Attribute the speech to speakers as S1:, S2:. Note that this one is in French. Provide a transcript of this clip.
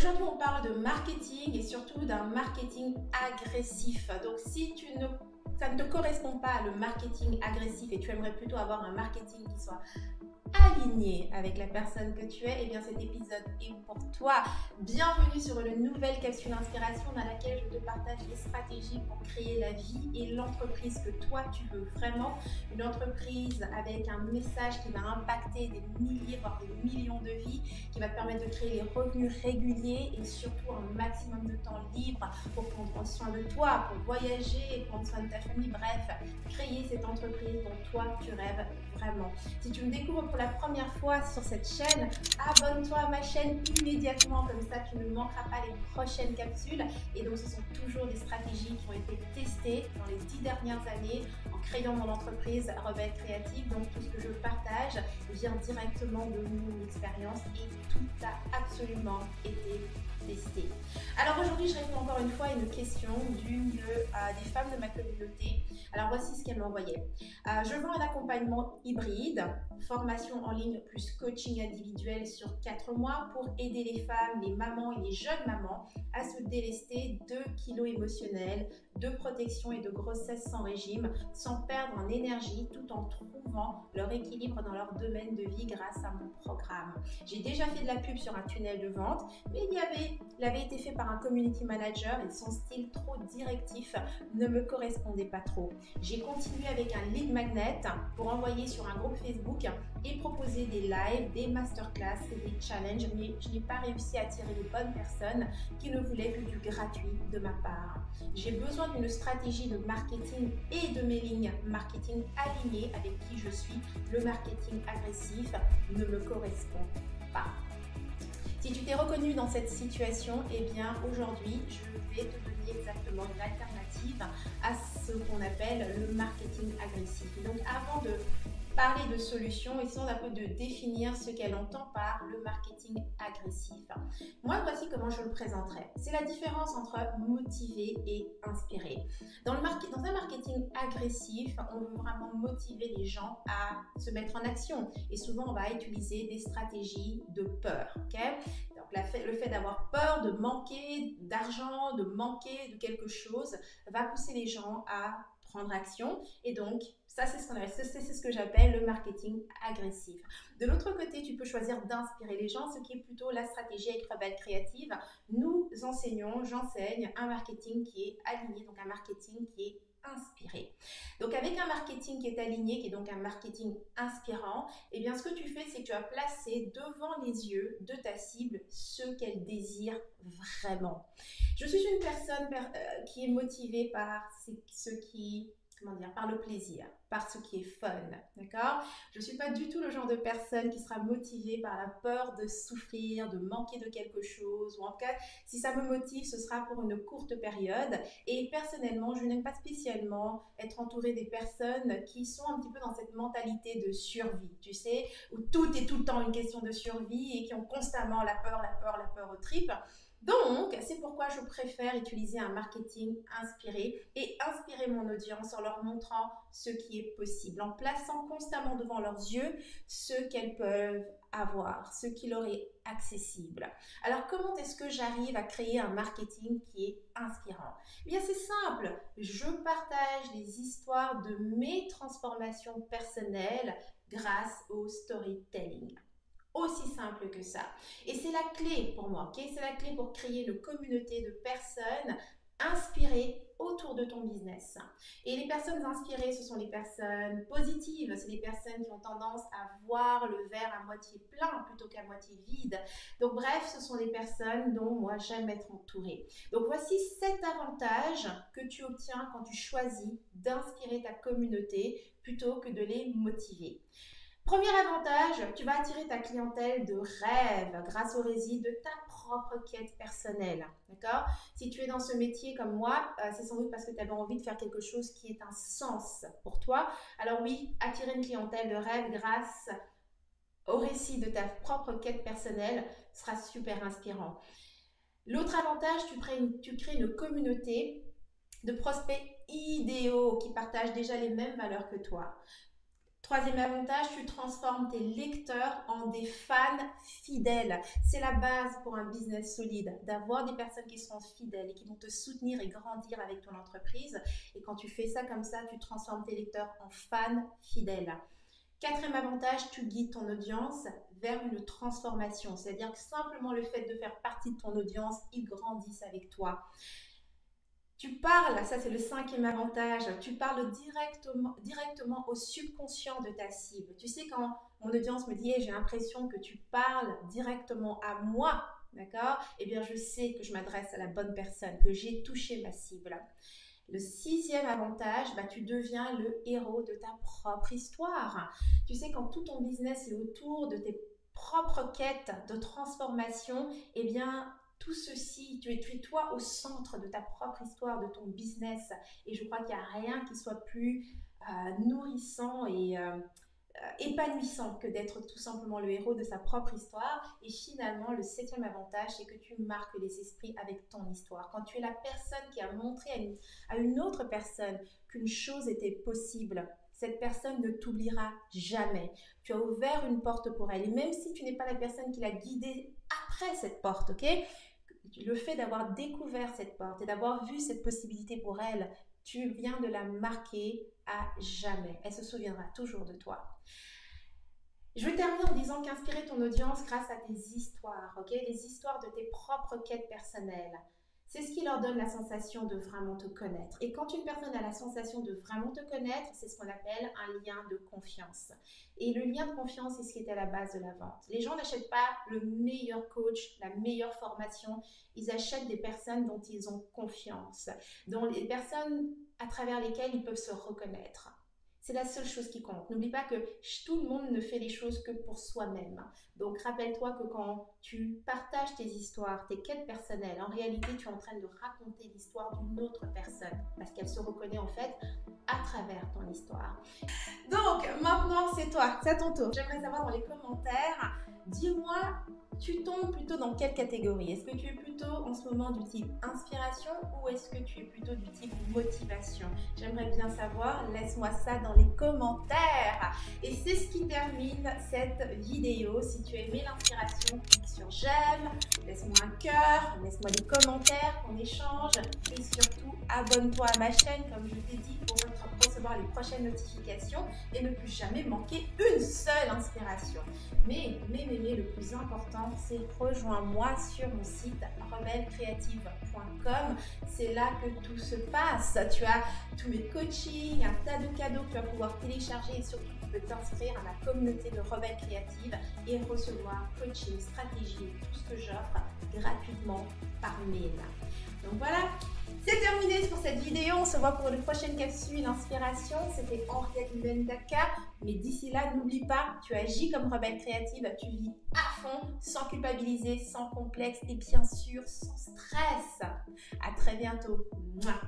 S1: Aujourd'hui, on parle de marketing et surtout d'un marketing agressif. Donc, si ça ne te correspond pas, le marketing agressif, et tu aimerais plutôt avoir un marketing qui soit aligné avec la personne que tu es, eh bien cet épisode est pour toi. Bienvenue sur une nouvelle capsule inspiration dans laquelle je te partage les stratégies pour créer la vie et l'entreprise que toi tu veux vraiment. Une entreprise avec un message qui va impacter des milliers voire des millions de vies, qui va te permettre de créer les revenus réguliers et surtout un maximum de temps libre pour prendre soin de toi, pour voyager, prendre soin de ta famille, bref, créer cette entreprise dont toi tu rêves vraiment. Si tu me découvres pour la première fois sur cette chaîne, abonne-toi à ma chaîne immédiatement, comme ça tu ne manqueras pas les prochaines capsules. Et donc ce sont toujours des stratégies qui ont été testées dans les 10 dernières années en créant mon entreprise Rebelle Créative. Donc tout ce que je partage vient directement de mon expérience et tout a absolument été testé. Alors aujourd'hui, je réponds encore une fois à une question des femmes de ma communauté. Alors voici ce qu'elle m'envoyait. Je vends un accompagnement hybride, formation en ligne plus coaching individuel sur 4 mois pour aider les femmes, les mamans et les jeunes mamans à se délester de kilos émotionnels, de protection et de grossesse sans régime, sans perdre en énergie tout en trouvant leur équilibre dans leur domaine de vie grâce à mon programme. J'ai déjà fait de la pub sur un tunnel de vente, mais il avait été fait par un community manager et son style trop directif ne me correspondait pas trop. J'ai continué avec un lead magnet pour envoyer sur un groupe Facebook et proposer des lives, des masterclass et des challenges, mais je n'ai pas réussi à attirer les bonnes personnes qui ne voulaient que du gratuit de ma part. J'ai besoin d'une stratégie de marketing et de mailing marketing alignées avec qui je suis. Le marketing agressif ne me correspond pas. Si tu t'es reconnu dans cette situation, eh bien aujourd'hui, je vais te donner exactement une alternative à ce qu'on appelle le marketing agressif. Donc avant de parler de solutions, essayons un peu de définir ce qu'elle entend par le marketing agressif. Moi, voici comment je le présenterai. C'est la différence entre motiver et inspirer. Dans un marketing agressif, on veut vraiment motiver les gens à se mettre en action. Et souvent, on va utiliser des stratégies de peur. Okay? Donc, le fait d'avoir peur de manquer d'argent, de manquer de quelque chose, va pousser les gens à prendre action. Et donc, ça, c'est ce que j'appelle le marketing agressif. De l'autre côté, tu peux choisir d'inspirer les gens, ce qui est plutôt la stratégie avec Rebelle Créative. J'enseigne un marketing qui est aligné, donc un marketing qui est inspiré. Donc avec un marketing qui est aligné, qui est donc un marketing inspirant, eh bien ce que tu fais, c'est que tu vas placer devant les yeux de ta cible ce qu'elle désire vraiment. Je suis une personne qui est motivée par par le plaisir, par ce qui est fun, d'accord? Je ne suis pas du tout le genre de personne qui sera motivée par la peur de souffrir, de manquer de quelque chose, ou en tout cas, si ça me motive, ce sera pour une courte période. Et personnellement, je n'aime pas spécialement être entourée des personnes qui sont un petit peu dans cette mentalité de survie, tu sais, où tout est tout le temps une question de survie et qui ont constamment la peur aux tripes. Donc, c'est pourquoi je préfère utiliser un marketing inspiré et inspirer mon audience en leur montrant ce qui est possible, en plaçant constamment devant leurs yeux ce qu'elles peuvent avoir, ce qui leur est accessible. Alors, comment est-ce que j'arrive à créer un marketing qui est inspirant? Eh bien, c'est simple. Je partage les histoires de mes transformations personnelles grâce au storytelling. Aussi simple que ça. Et c'est la clé pour moi, ok? C'est la clé pour créer une communauté de personnes inspirées autour de ton business. Et les personnes inspirées, ce sont les personnes positives, c'est les personnes qui ont tendance à voir le verre à moitié plein plutôt qu'à moitié vide. Donc bref, ce sont les personnes dont moi j'aime être entourée. Donc voici 7 avantages que tu obtiens quand tu choisis d'inspirer ta communauté plutôt que de les motiver. Premier avantage, tu vas attirer ta clientèle de rêve grâce au récit de ta propre quête personnelle. D'accord? Si tu es dans ce métier comme moi, c'est sans doute parce que tu avais envie de faire quelque chose qui est un sens pour toi. Alors oui, attirer une clientèle de rêve grâce au récit de ta propre quête personnelle sera super inspirant. L'autre avantage, tu crées une communauté de prospects idéaux qui partagent déjà les mêmes valeurs que toi. Troisième avantage, tu transformes tes lecteurs en des fans fidèles. C'est la base pour un business solide, d'avoir des personnes qui sont fidèles et qui vont te soutenir et grandir avec ton entreprise. Et quand tu fais ça comme ça, tu transformes tes lecteurs en fans fidèles. Quatrième avantage, tu guides ton audience vers une transformation. C'est-à-dire que simplement le fait de faire partie de ton audience, ils grandissent avec toi. Tu parles, ça c'est le cinquième avantage, tu parles directement au subconscient de ta cible. Tu sais, quand mon audience me dit hey, j'ai l'impression que tu parles directement à moi, d'accord? Eh bien, je sais que je m'adresse à la bonne personne, que j'ai touché ma cible. Le sixième avantage, tu deviens le héros de ta propre histoire. Tu sais, quand tout ton business est autour de tes propres quêtes de transformation, eh bien, tout ceci, tu es toi au centre de ta propre histoire, de ton business. Et je crois qu'il n'y a rien qui soit plus nourrissant et épanouissant que d'être tout simplement le héros de sa propre histoire. Et finalement, le septième avantage, c'est que tu marques les esprits avec ton histoire. Quand tu es la personne qui a montré à une autre personne qu'une chose était possible, cette personne ne t'oubliera jamais. Tu as ouvert une porte pour elle. Et même si tu n'es pas la personne qui l'a guidée après cette porte, ok? Le fait d'avoir découvert cette porte et d'avoir vu cette possibilité pour elle, tu viens de la marquer à jamais. Elle se souviendra toujours de toi. Je vais terminer en disant qu'inspirer ton audience grâce à tes histoires, ok? Les histoires de tes propres quêtes personnelles. C'est ce qui leur donne la sensation de vraiment te connaître. Et quand une personne a la sensation de vraiment te connaître, c'est ce qu'on appelle un lien de confiance. Et le lien de confiance, c'est ce qui est à la base de la vente. Les gens n'achètent pas le meilleur coach, la meilleure formation. Ils achètent des personnes dont ils ont confiance, dont les personnes à travers lesquelles ils peuvent se reconnaître. C'est la seule chose qui compte. N'oublie pas que tout le monde ne fait les choses que pour soi-même. Donc, rappelle-toi que quand tu partages tes histoires, tes quêtes personnelles, en réalité, tu es en train de raconter l'histoire d'une autre personne parce qu'elle se reconnaît en fait à travers ton histoire. Donc, maintenant, c'est toi, c'est à ton tour. J'aimerais savoir dans les commentaires, dis-moi, tu tombes plutôt dans quelle catégorie? Est-ce que tu es plutôt en ce moment du type inspiration ou est-ce que tu es plutôt du type motivation? J'aimerais bien savoir, laisse-moi ça dans les commentaires. Et c'est ce qui termine cette vidéo. Si tu as aimé l'inspiration, clique sur j'aime, laisse-moi un cœur, laisse-moi des commentaires, qu'on échange et surtout abonne-toi à ma chaîne comme je t'ai dit pour recevoir les prochaines notifications et ne plus jamais manquer une seule inspiration. Mais le plus important, c'est rejoins-moi sur mon site rebellecreative.com. C'est là que tout se passe. Tu as tous mes coachings, un tas de cadeaux que tu vas pouvoir télécharger et surtout tu peux t'inscrire à ma communauté de Rebelle Créative et recevoir coaching, stratégie, tout ce que j'offre gratuitement par mail. Donc voilà, c'est terminé pour cette vidéo. On se voit pour une prochaine capsule inspiration. C'était Henriette Ndaka. Mais d'ici là, n'oublie pas, tu agis comme rebelle créative, tu vis à fond, sans culpabiliser, sans complexe et bien sûr sans stress. À très bientôt. Mouah.